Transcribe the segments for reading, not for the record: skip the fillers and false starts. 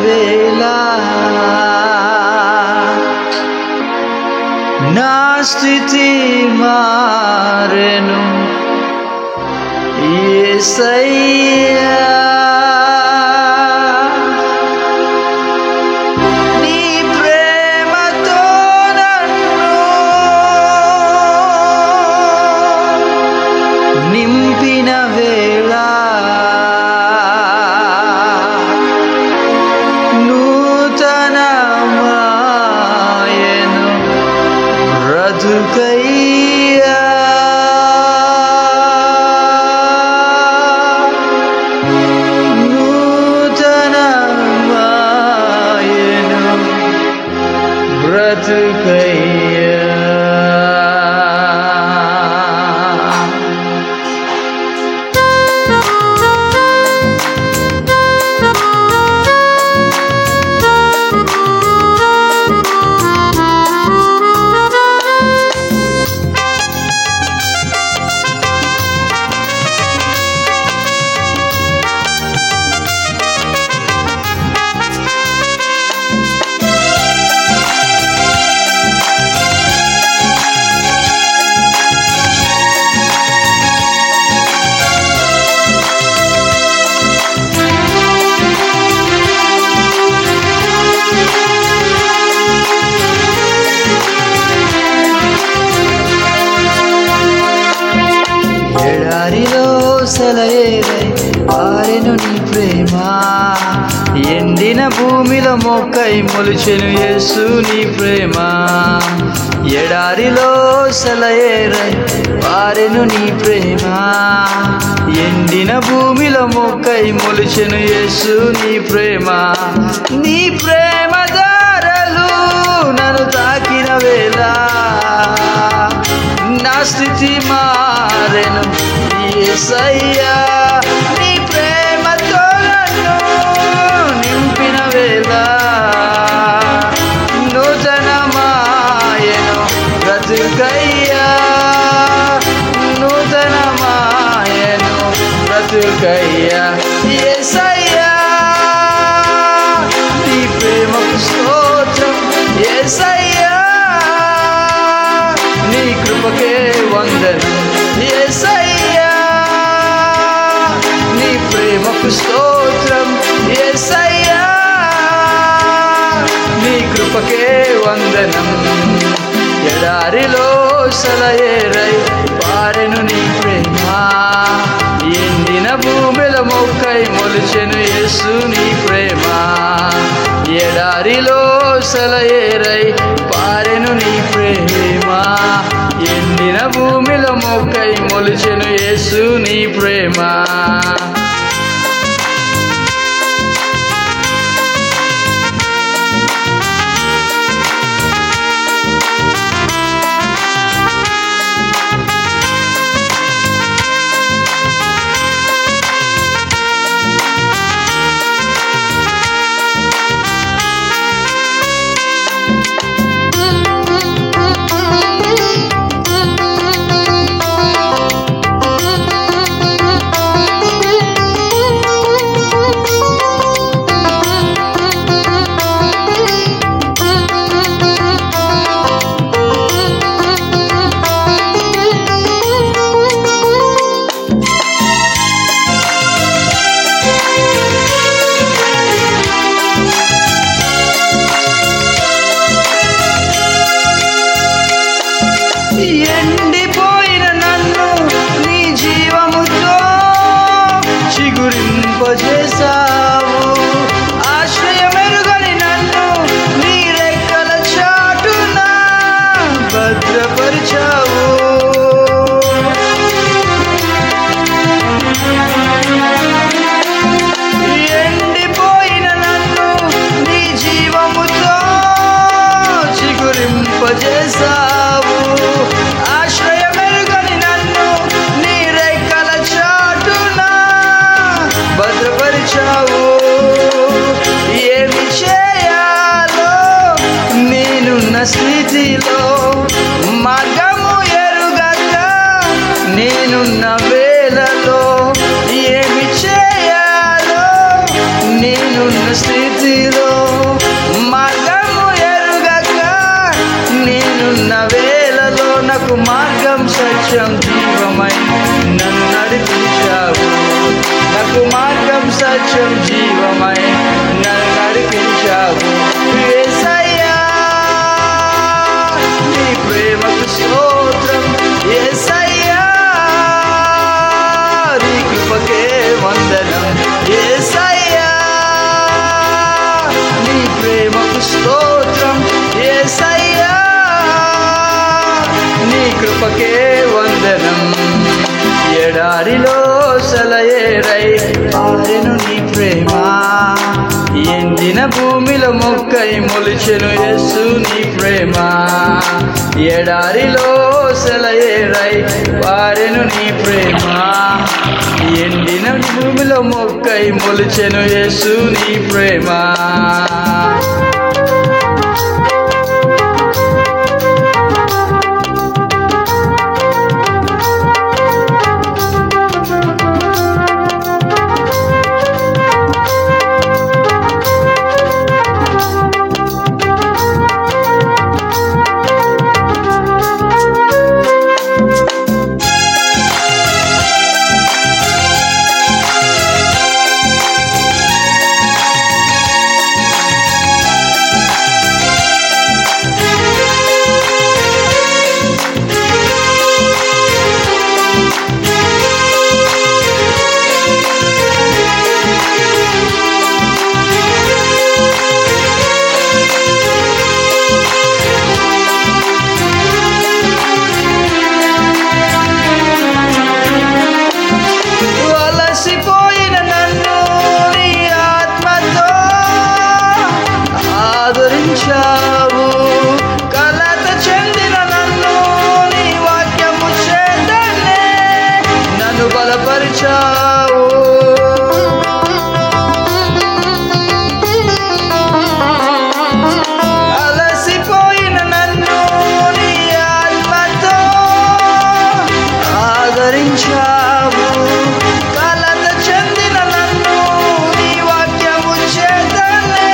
వేళ నా స్థితి మారెను యేసయ్యా. నీ ప్రేమతో నన్ను నింపిన వేళ నూతనమాయెను బ్రతుకయ్యా. నూతనమాయెను బ్రతుకయ్యా. ఎడారిలో సెలయేరై పారెను నీ ప్రేమ, ఎండిన భూమిలో మొక్కై మొలిచెను యేసు నీ ప్రేమ. ఎడారిలో సెలయేరై పారెను నీ ప్రేమ, ఎండిన భూమిలో మొక్కై మొలిచెను యేసు నీ ప్రేమ. నీ ప్రేమ దారలు నన్ను తాకిన వేళ నా స్థితి మారెను యేసయ్యా. నీ ప్రేమతో నన్ను నింపిన వేళ నూతనమాయెను బ్రతుకయ్యా. నూతనమాయెను బ్రతుకయ్యా యేసయ్యా. నీ ప్రేమకు స్తోత్రం యేసయ్యా. నీ కృపకే వందనం యేసయ్యా. నీ ప్రేమకు స్తోత్రం యేసయ్యా. నీ కృపకే వందనం. ఎడారిలో సెలయేరై పారెను నీ ప్రేమ, ఎండిన భూమిలో మొక్కై మొలిచెను యేసు నీ ప్రేమ. ఎడారిలో సెలయేరై పారెను నీ ప్రేమ, ఎండిన భూమిలో మొక్కై మొలిచెను యేసు నీ ప్రేమ. ఎండిపోయిన నన్ను నీ జీవముతో చిగురింపజేసావు. ఆశ్రయమెరుగని నన్ను నీ రెక్కల చాటున భద్రపరిచావు. ఎండిపోయిన నన్ను నీ జీవముతో చిగురింపజేసావు. ఆశ్రయమెరుగని నన్ను నీ రెక్కల చాటున భద్రపరిచావు. ఏమి చేయాలో నేనున్న స్థితిలో మార్గము ఎరుగక నేనున్న వేళలో ఏమి చేయాలో నేనున్న స్థితిలో సత్యం జీవమై నన్ను నడిపించావు. నాకు మార్గం సత్యం జీవమై నన్ను నడిపించావు. యేసయ్యా నీ ప్రేమకు స్తోత్రం. యేసయ్యా నీ కృపకే వందనం. యేసయ్యా నీ ప్రేమకు స్తోత్రం. యేసయ్యా నీ కృపకే వందనం. ఎడారిలో సెలయేరై పారెను నీ ప్రేమ, ఎండిన భూమిలో మొక్కై మొలిచెను యేసు నీ ప్రేమ. ఎడారిలో సెలయేరై పారెను నీ ప్రేమ, ఎండిన భూమిలో మొక్కై మొలిచెను యేసు నీ ప్రేమ. అలసిపోయిన నన్ను నీ ఆత్మతో ఆదరించావు. కలత చెందిన నన్ను నీ వాక్యము చేతనే నన్ను బలపరిచావు. అలసిపోయిన నన్ను నీ ఆత్మతో ఆదరించావు. కలత చెందిన నన్ను నీ వాక్యము చేతనే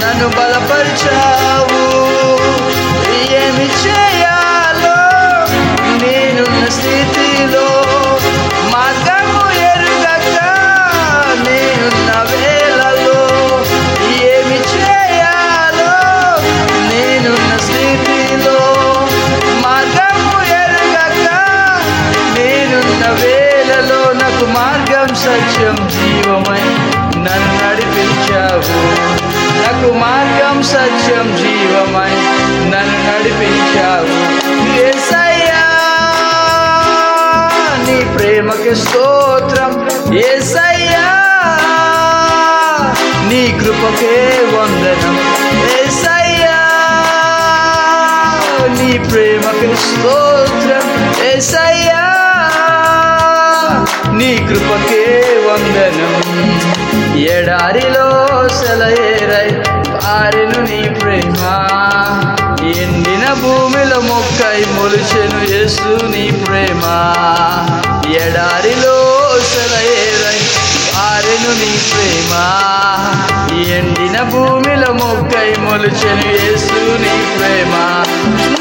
నన్ను బలపరిచావు. ఏమి చేయాలో నేనున్న స్థితిలో మార్గము ఎరుగక నేనున్న వేళలో, ఏమి చేయాలో నేనున్న స్థితిలో మార్గము ఎరుగక నేనున్న వేళలో, నాకు మార్గం సత్యం జీవమై నన్ను నడిపించావు. నాకు మార్గం సత్యం జీవమై నన్ను నడిపించావు. యేసయ్యా నీ ప్రేమకి స్తోత్రం. యేసయ్యా నీ కృపకే వందనం. యేసయ్యా నీ ప్రేమకి స్తోత్రం. యేసయ్యా నీ కృపకే వందనం. ఎడారిలో సెలయేరై పారెను నీ ప్రేమ, ఎండిన భూమిలో మొక్కై మొలిచెను యేసు నీ ప్రేమ. ఎడారిలో సెలయేరై పారెను నీ ప్రేమ, ఎండిన భూమిలో మొక్కై మొలిచెను యేసు నీ ప్రేమ.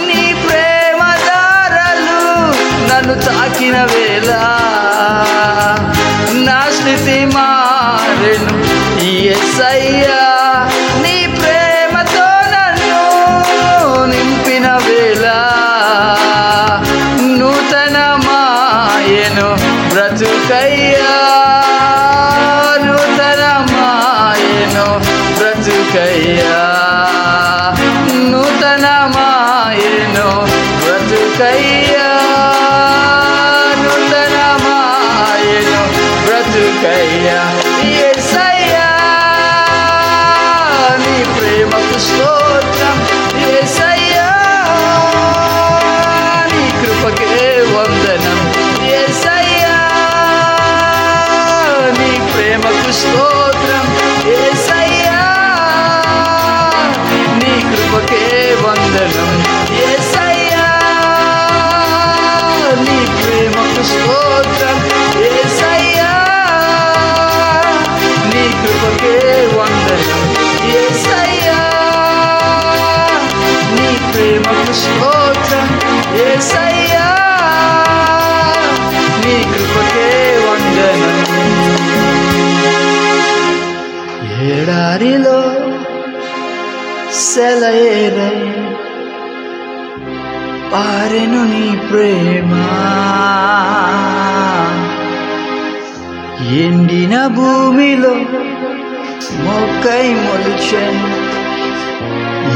నీ ప్రేమ దారలు నన్ను తాకిన వేళ నా స్థితి మారెను. యేసయ్యా నీ ప్రేమతో నన్ను నింపిన వేళ నూతనమాయెను బ్రతుకయ్యా. నూతనమాయెను బ్రతుకయ్యా. నూతనమాయెను బ్రతుకయ్యా. నూతనమాయెను బ్రతుకయ్యా. యేసయ్యా నీ ప్రేమకు స్తోత్రం. యేసయ్యా నీ కృపకే వందనం. యేసయ్యా నీ ప్రేమకు స్తోత్రం. యేసయ్యా నీ కృపకే వందనం. యేసయ్యా సెలయేరై పారెను నీ ప్రేమ. ఎండిన భూమిలో మొక్కై మొలిచెను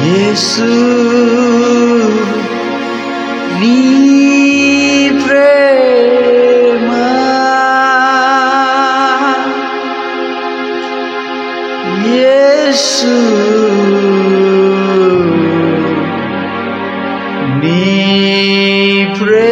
యేసు నీ ప్రేమ. యేసు నీ ప్రేమ.